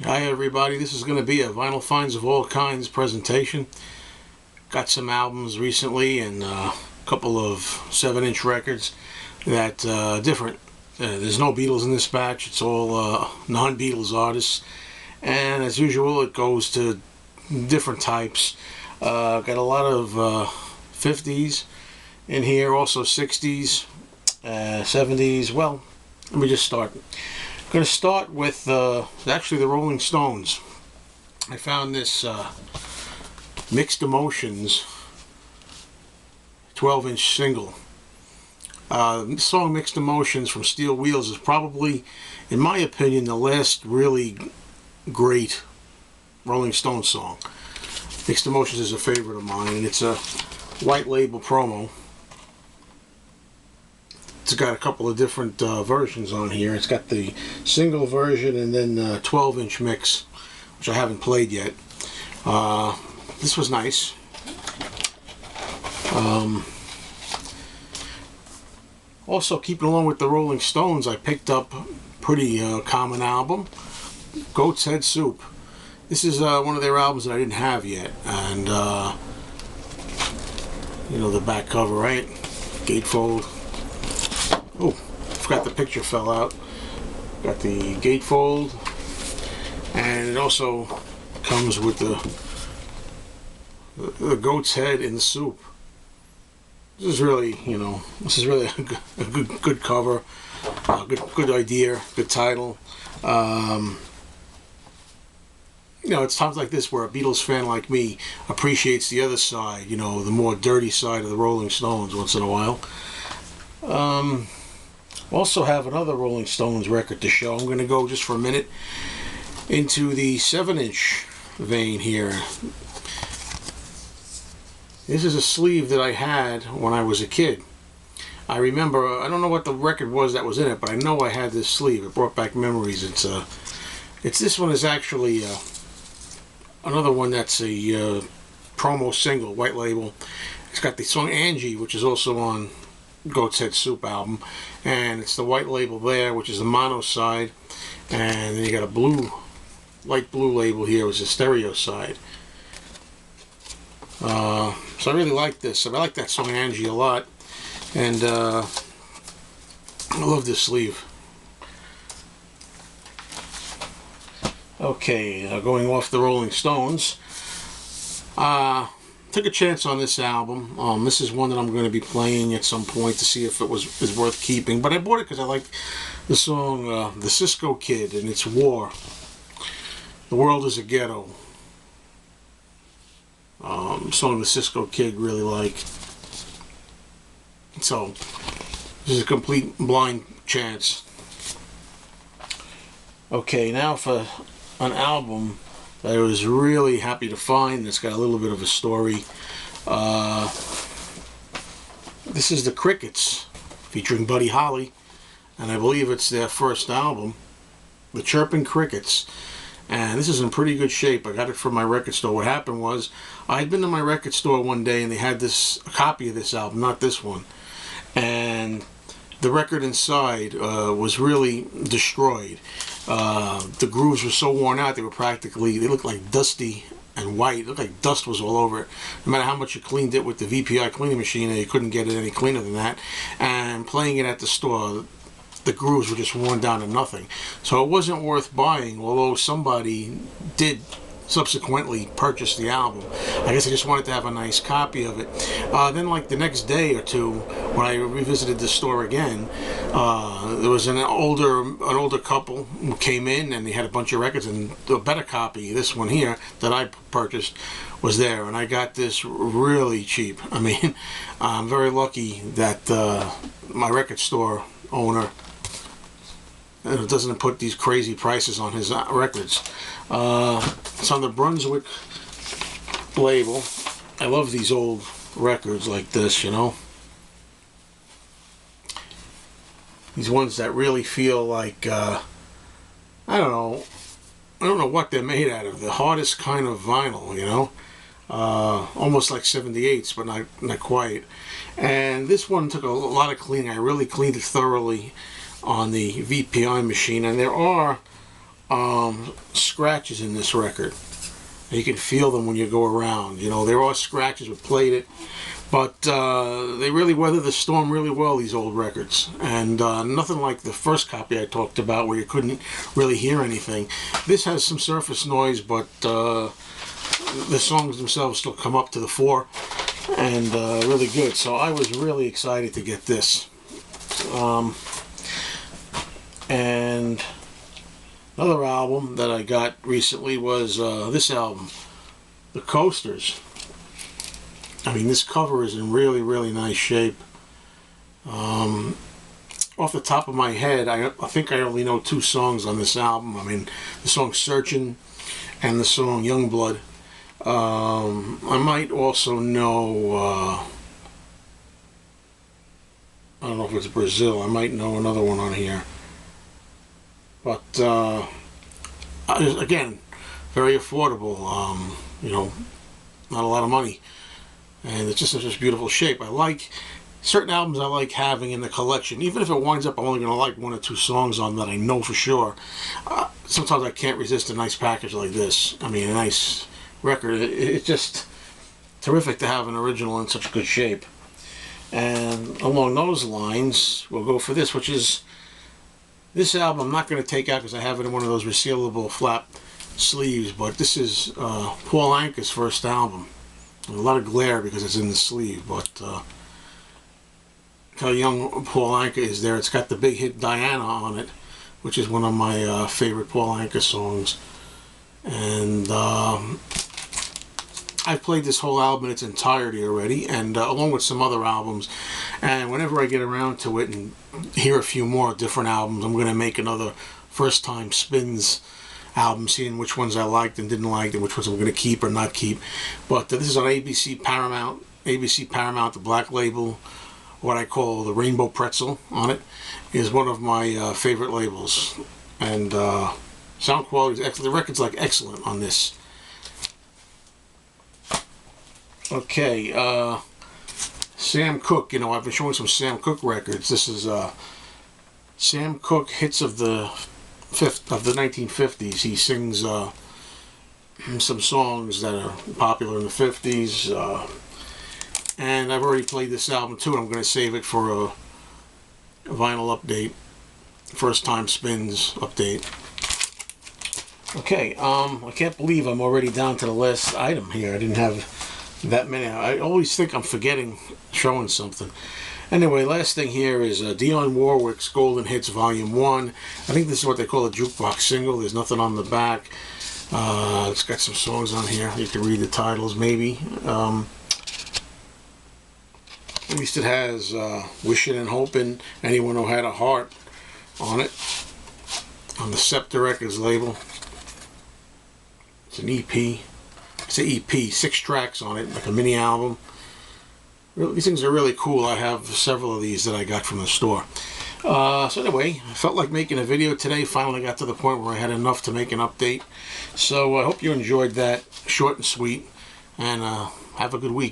Hi everybody, this is going to be a Vinyl Finds of All Kinds presentation. Got some albums recently and a couple of 7-inch records that different. There's no Beatles in this batch, it's all non-Beatles artists. And as usual, it goes to different types. Got a lot of 50s in here, also 60s, 70s. Well, let me just start. I'm going to start with actually the Rolling Stones. I found this Mixed Emotions 12-inch single. This song Mixed Emotions from Steel Wheels is probably, in my opinion, the last really great Rolling Stones song. Mixed Emotions is a favorite of mine, and it's a white label promo. It's got a couple of different versions on here. It's got the single version and then 12-inch mix, which I haven't played yet. This was nice. Also, keeping along with the Rolling Stones, I picked up a pretty common album, Goat's Head Soup. This is one of their albums that I didn't have yet, and you know the back cover, right? Gatefold. Oh, forgot the picture fell out. Got the gatefold, and it also comes with the goat's head in the soup. This is really, a good cover, good idea, good title. It's times like this where a Beatles fan like me appreciates the other side, the more dirty side of the Rolling Stones once in a while. Also have another Rolling Stones record to show. I'm going to go just for a minute into the 7-inch vein here. This is a sleeve that I had when I was a kid. I remember, I don't know what the record was that was in it, but I know I had this sleeve. It brought back memories. It's this one is actually another one that's a promo single, white label. It's got the song Angie, which is also on Goat's Head Soup album, and it's the white label there, which is the mono side, and then you got a light blue label here, which is the stereo side. So I really like this. I like that song Angie a lot, and I love this sleeve. Okay, going off the Rolling Stones. Took a chance on this album. This is one that I'm going to be playing at some point to see if it is worth keeping. But I bought it because I like the song The Cisco Kid and It's War. The World is a Ghetto. Song the Cisco Kid really liked. So, this is a complete blind chance. Okay, now for an album that I was really happy to find. It's got a little bit of a story. This is the Crickets, featuring Buddy Holly, and I believe it's their first album, The Chirping Crickets. And this is in pretty good shape. I got it from my record store. What happened was, I had been to my record store one day and they had a copy of this album, not this one. And the record inside was really destroyed. The grooves were so worn out, they looked like dusty and white. It looked like dust was all over it. No matter how much you cleaned it with the VPI cleaning machine, you couldn't get it any cleaner than that. And playing it at the store, the grooves were just worn down to nothing. So it wasn't worth buying, although somebody did subsequently purchase the album. I guess I just wanted to have a nice copy of it. Then like the next day or two, when I revisited the store again, there was an older couple who came in and they had a bunch of records, and the better copy, this one here that I purchased, was there, and I got this really cheap. I mean, I'm very lucky that my record store owner doesn't put these crazy prices on his records. It's on the Brunswick label. I love these old records like this, These ones that really feel like, I don't know what they're made out of. The hardest kind of vinyl, almost like 78s, but not quite. And this one took a lot of cleaning. I really cleaned it thoroughly on the VPI machine, and there are scratches in this record. You can feel them when you go around. You know, there are scratches. We played it, but they really weather the storm really well, these old records. And nothing like the first copy I talked about where you couldn't really hear anything. This has some surface noise, but the songs themselves still come up to the fore, and really good. So I was really excited to get this. And another album that I got recently was this album, The Coasters. I mean, this cover is in really, really nice shape. Off the top of my head, I think I only know 2 songs on this album. I mean, the song Searchin' and the song Youngblood. I might also know, I don't know if it's Brazil. I might know another one on here. But, again, very affordable. You know, not a lot of money. And it's just in such beautiful shape. I like certain albums I like having in the collection. Even if it winds up I'm only going to like 1 or 2 songs on that I know for sure. Sometimes I can't resist a nice package like this. I mean, a nice record. It's just terrific to have an original in such good shape. And along those lines, we'll go for this, which is this album. I'm not going to take out because I have it in one of those resealable flap sleeves, but this is Paul Anka's first album. A lot of glare because it's in the sleeve, but how young Paul Anka is there. It's got the big hit Diana on it, which is one of my favorite Paul Anka songs. And I've played this whole album in its entirety already, and along with some other albums. And whenever I get around to it and hear a few more different albums, I'm going to make another First Time Spins album, seeing which ones I liked and didn't like, and which ones I'm going to keep or not keep. But this is on ABC Paramount. ABC Paramount, the black label, what I call the Rainbow Pretzel on it, is one of my favorite labels. And sound quality is excellent. The record's like excellent on this. Okay, Sam Cooke. You know, I've been showing some Sam Cooke records. This is Sam Cooke hits of the 1950s. He sings some songs that are popular in the 50s. And I've already played this album too. I'm going to save it for a vinyl update. First Time Spins update. Okay, I can't believe I'm already down to the last item here. I didn't have that many. I always think I'm forgetting showing something. Anyway, last thing here is Dionne Warwick's Golden Hits Volume 1. I think this is what they call a jukebox single. There's nothing on the back. It's got some songs on here. You can read the titles maybe. At least it has Wishing and Hoping, Anyone Who Had a Heart on it. On the Scepter Records label. It's an EP. It's an EP, 6 tracks on it, like a mini album. These things are really cool. I have several of these that I got from the store. So anyway, I felt like making a video today. Finally got to the point where I had enough to make an update. So I hope you enjoyed that. Short and sweet. And have a good week.